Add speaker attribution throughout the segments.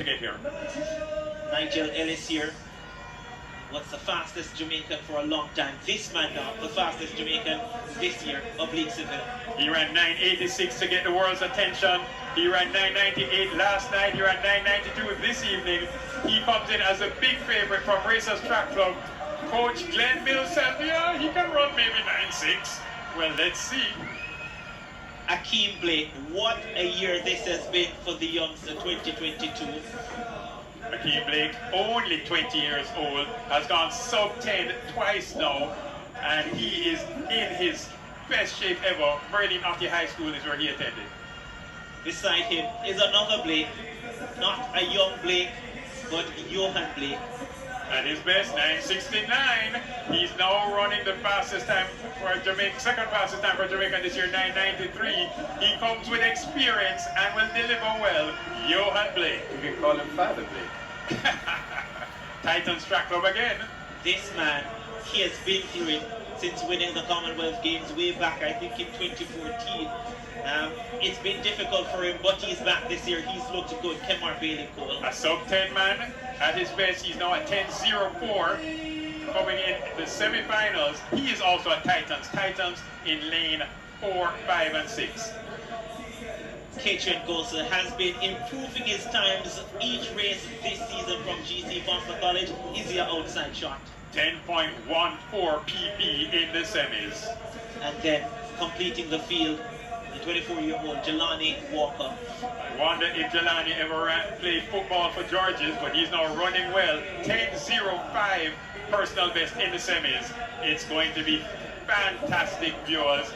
Speaker 1: to get here.
Speaker 2: Nigel Ellis here. What's the fastest Jamaican for a long time? This man now, the fastest Jamaican this year, Oblique Seville.
Speaker 1: He ran 9.86 to get the world's attention. He ran 9.98 last night. He ran 9.92 this evening. He comes in as a big favorite from Racers Track Club. Coach Glenn Mills said, yeah, he can run maybe 9.6. Well, let's see.
Speaker 2: Akeem Blake, what a year this has been for the youngster, 2022.
Speaker 1: Akeem Blake, only 20 years old, has gone sub-10 twice now, and he is in his best shape ever. Merlin Hockey High School is where he attended.
Speaker 2: Beside him is another Blake, not a young Blake, but Johan Blake.
Speaker 1: At his best, 9.69. He's now running the fastest time for Jamaica, second fastest time for Jamaica this year, 9.93. He comes with experience and will deliver well. Johan Blake.
Speaker 3: You can call him Father Blake.
Speaker 1: Titans Track Club again.
Speaker 2: This man, he has been through it since winning the Commonwealth Games way back, I think in 2014. It's been difficult for him, but he's back this year. He's looked good. Kemar Bailey Cole.
Speaker 1: A sub-10 man. At his best, he's now at 10.04. Coming in the semi-finals, he is also at Titans. Titans in lane 4, 5, and 6.
Speaker 2: Katrin Gosa has been improving his times each race this season from GC Foster College. Is your outside shot.
Speaker 1: 10.14 PP in the semis.
Speaker 2: And then completing the field, the 24-year-old Jelani Walker.
Speaker 1: I wonder if Jelani ever played football for Georges, but he's now running well. 10.05 personal best in the semis. It's going to be fantastic, viewers.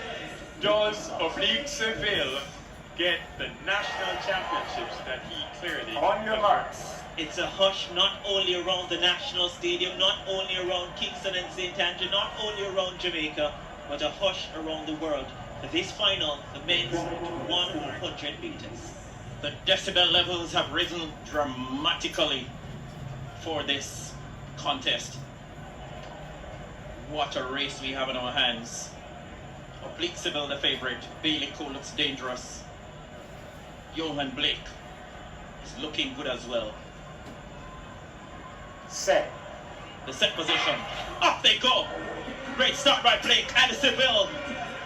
Speaker 1: Does Oblique Seville get the national championships that he clearly
Speaker 3: On your marks.
Speaker 2: It's a hush not only around the National Stadium, not only around Kingston and St. Andrew, not only around Jamaica, but a hush around the world. For this final, the men's 100 meters.
Speaker 4: The decibel levels have risen dramatically for this contest. What a race we have in our hands. Oblique Seville the favorite. Bailey Cole looks dangerous. Johan Blake is looking good as well.
Speaker 3: Set.
Speaker 4: The set position. Up they go. Great start by Blake and Seville.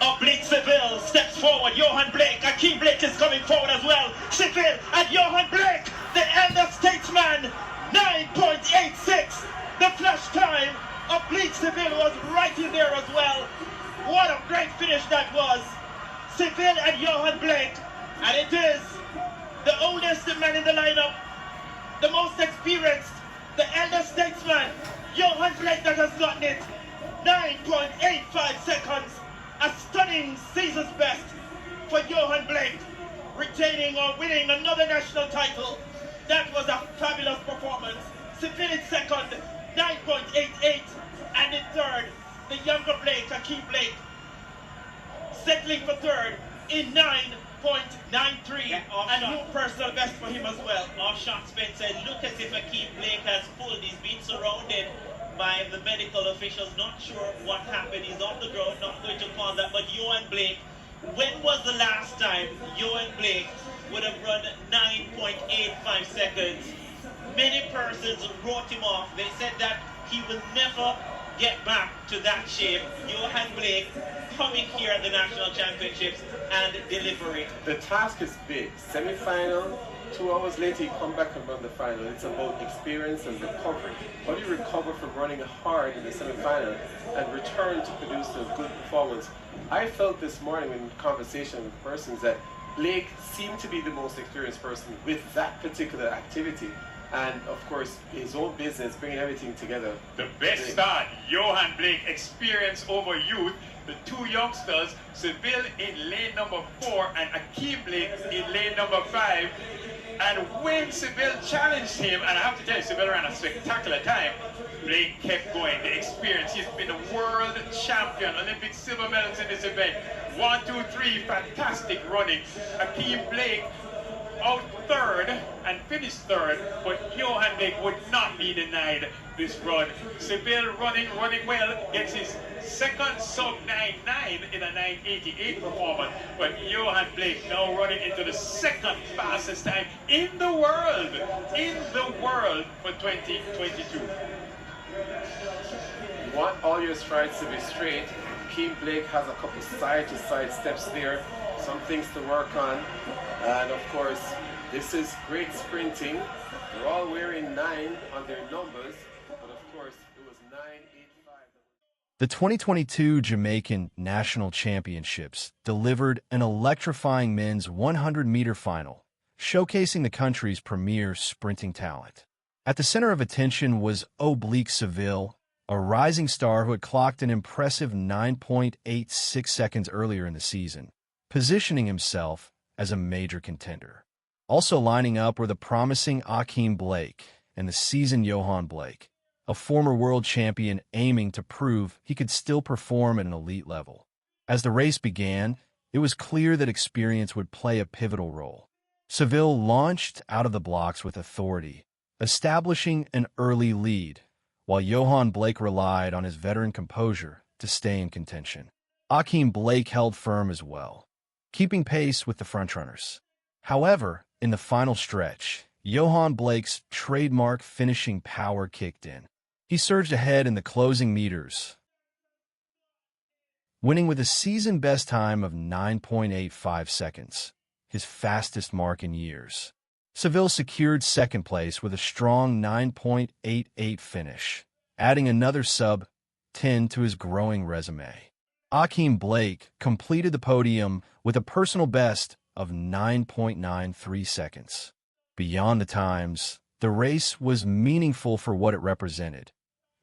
Speaker 4: Oblique Seville steps forward. Johan Blake. Akeem Blake is coming forward as well. Seville and Johan Blake, the elder statesman. 9.86. The flash time. Oblique Seville was right in there as well. What a great finish that was. Seville and Johan Blake. And it is the oldest man in the lineup, the most experienced, the elder statesman, Johan Blake, that has gotten it. 9.85 seconds. A stunning season's best for Johan Blake, retaining or winning another national title. That was a fabulous performance. Seville in second, 9.88. And in third, the younger Blake, Akeem Blake, settling for third in 9.93.
Speaker 2: Yeah,
Speaker 4: and new personal best for him as well.
Speaker 2: Off shot, Spencer. Look as if Akeem Blake has pulled. He's been surrounded by the medical officials. Not sure what happened. He's on the ground. Not going to call that. But Johan Blake, when was the last time Johan Blake would have run 9.85 seconds? Many persons wrote him off. They said that he will never get back to that shape. Johan Blake coming here at the National Championships and delivering.
Speaker 3: The task is big. Semi-final, 2 hours later you come back and run the final. It's about experience and recovery. How do you recover from running hard in the semi-final and return to produce a good performance? I felt this morning in conversation with persons that Blake seemed to be the most experienced person with that particular activity. And of course, his own business, bringing everything together.
Speaker 1: The best start, Johan Blake, experience over youth. The two youngsters, Seville in lane number 4 and Akeem Blake in lane number 5. And when Seville challenged him, and I have to tell you, Seville ran a spectacular time, Blake kept going. The experience, he's been a world champion, Olympic silver medals in this event. 1, 2, 3, fantastic running. Akeem Blake out third and finished third, but Johan Blake would not be denied this run. Seville running well, gets his second sub 9.9 in a 9.88 performance, but Johan Blake now running into the second fastest time in the world for 2022.
Speaker 3: You want all your strides to be straight. Akeem Blake has a couple side-to-side steps there, some things to work on, and of course, this is great sprinting. They're all wearing 9 on their numbers, but of course, it was 9.85.
Speaker 5: The 2022 Jamaican National Championships delivered an electrifying men's 100-meter final, showcasing the country's premier sprinting talent. At the center of attention was Oblique Seville, a rising star who had clocked an impressive 9.86 seconds earlier in the season, positioning himself as a major contender. Also lining up were the promising Akeem Blake and the seasoned Johan Blake, a former world champion aiming to prove he could still perform at an elite level. As the race began, it was clear that experience would play a pivotal role. Seville launched out of the blocks with authority, establishing an early lead, while Johan Blake relied on his veteran composure to stay in contention. Akeem Blake held firm as well, keeping pace with the frontrunners. However, in the final stretch, Johan Blake's trademark finishing power kicked in. He surged ahead in the closing meters, winning with a season-best time of 9.85 seconds, his fastest mark in years. Seville secured second place with a strong 9.88 finish, adding another sub-10 to his growing resume. Akeem Blake completed the podium with a personal best of 9.93 seconds. Beyond the times, the race was meaningful for what it represented.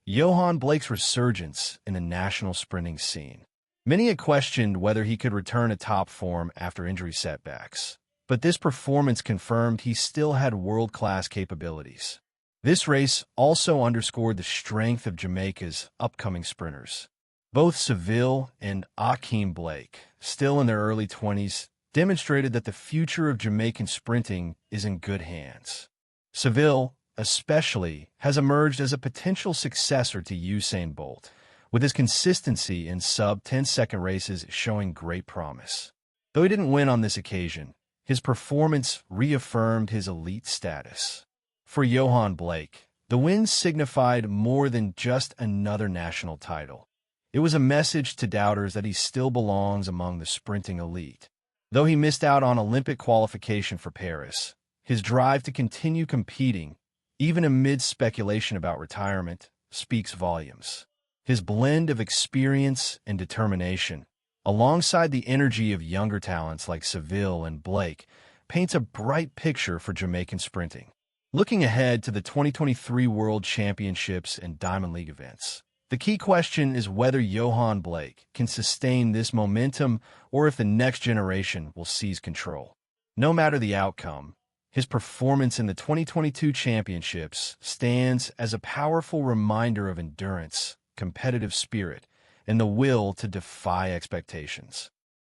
Speaker 5: Johan Blake's resurgence in the national sprinting scene. Many had questioned whether he could return to top form after injury setbacks, but this performance confirmed he still had world-class capabilities. This race also underscored the strength of Jamaica's upcoming sprinters. Both Seville and Akeem Blake, still in their early 20s, demonstrated that the future of Jamaican sprinting is in good hands. Seville, especially, has emerged as a potential successor to Usain Bolt, with his consistency in sub-10-second races showing great promise. Though he didn't win on this occasion, his performance reaffirmed his elite status. For Johan Blake, the win signified more than just another national title. It was a message to doubters that he still belongs among the sprinting elite. Though he missed out on Olympic qualification for Paris, his drive to continue competing, even amid speculation about retirement, speaks volumes. His blend of experience and determination, alongside the energy of younger talents like Seville and Blake, paints a bright picture for Jamaican sprinting. Looking ahead to the 2023 World Championships and Diamond League events, the key question is whether Johan Blake can sustain this momentum or if the next generation will seize control. No matter the outcome, his performance in the 2022 championships stands as a powerful reminder of endurance, competitive spirit, and the will to defy expectations.